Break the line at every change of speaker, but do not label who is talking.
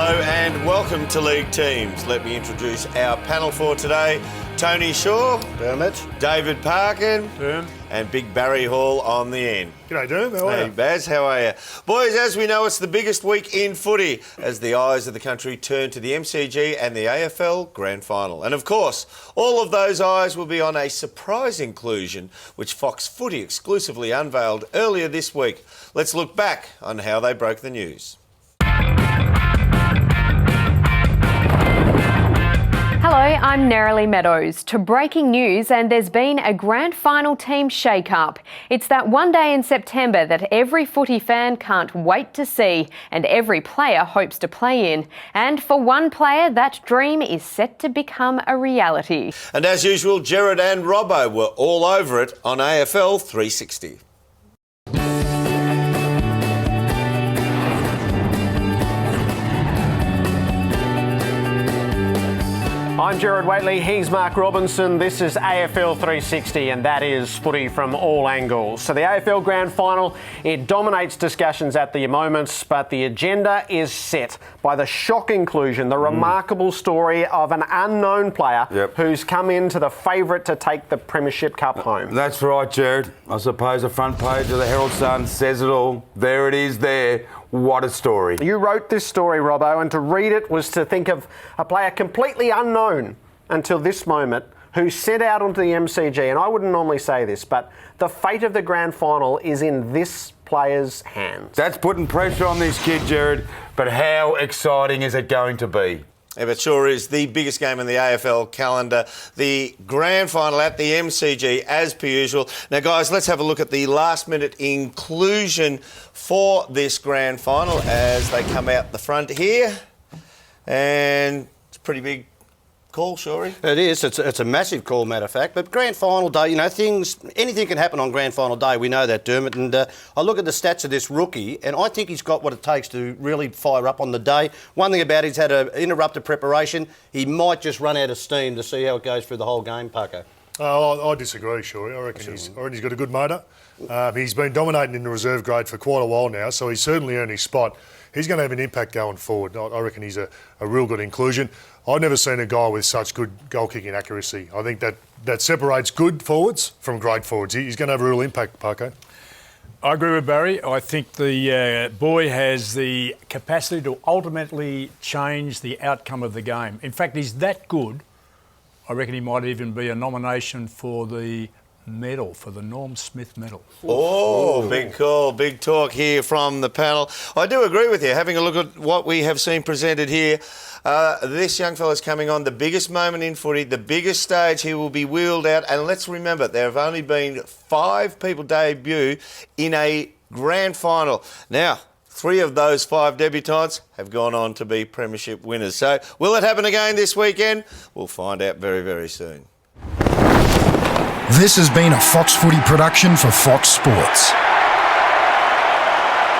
Hello and welcome to League Teams. Let me introduce our panel for today. Tony Shaw,
Dermot,
David Parkin,
Derm,
and Big Barry Hall on the end.
G'day, Derm. How are
Hey
you?
Baz, how are you? Boys, as we know, it's the biggest week in footy as the eyes of the country turn to the MCG and the AFL Grand Final. And of course, all of those eyes will be on a surprise inclusion which Fox Footy exclusively unveiled earlier this week. Let's look back on how they broke the news.
Hello, I'm Nerily Meadows. To breaking news, and there's been a grand final team shake-up. It's that one day in September that every footy fan can't wait to see and every player hopes to play in. And for one player, that dream is set to become a reality.
And as usual, Gerard and Robbo were all over it on AFL 360.
I'm Gerard Waitley, he's Mark Robinson, this is AFL 360 and that is footy from all angles. So the AFL Grand Final, it dominates discussions at the moment, but the agenda is set by the shock inclusion, the remarkable story of an unknown player who's come into the favourite to take the Premiership Cup home.
That's right, Gerard. I suppose the front page of the Herald Sun says it all. There it is there. What a story.
You wrote this story, Robbo, and to read it was to think of a player completely unknown until this moment who set out onto the MCG, and I wouldn't normally say this, but the fate of the grand final is in this player's hands.
That's putting pressure on this kid, Gerard, but how exciting is it going to be?
Yeah, it sure is the biggest game in the AFL calendar, the grand final at the MCG as per usual. Now guys, let's have a look at the last minute inclusion for this grand final as they come out the front here. And it's a pretty big call, Shorey.
It is. It's a massive call, matter of fact. But grand final day, you know, anything can happen on grand final day. We know that, Dermot. And I look at the stats of this rookie, and I think he's got what it takes to really fire up on the day. One thing about it, he's had an interrupted preparation. He might just run out of steam to see how it goes through the whole game, Paco.
I disagree, Shorey. I reckon he's got a good motor. He's been dominating in the reserve grade for quite a while now, so he's certainly earned his spot. He's going to have an impact going forward. I reckon he's a real good inclusion. I've never seen a guy with such good goal-kicking accuracy. I think that separates good forwards from great forwards. He's going to have a real impact, Paco. I agree with Barry. I think the boy has the capacity to ultimately change the outcome of the game. In fact, he's that good, I reckon he might even be a nomination for the medal, for the Norm Smith medal.
Oh, big call, big talk here from the panel. I do agree with you. Having a look at what we have seen presented here, this young fella's coming on the biggest moment in footy, the biggest stage he will be wheeled out. And let's remember, there have only been 5 people debut in a grand final. Now, 3 of those 5 debutants have gone on to be premiership winners. So will it happen again this weekend? We'll find out very, very soon.
This has been a Fox Footy production for Fox Sports.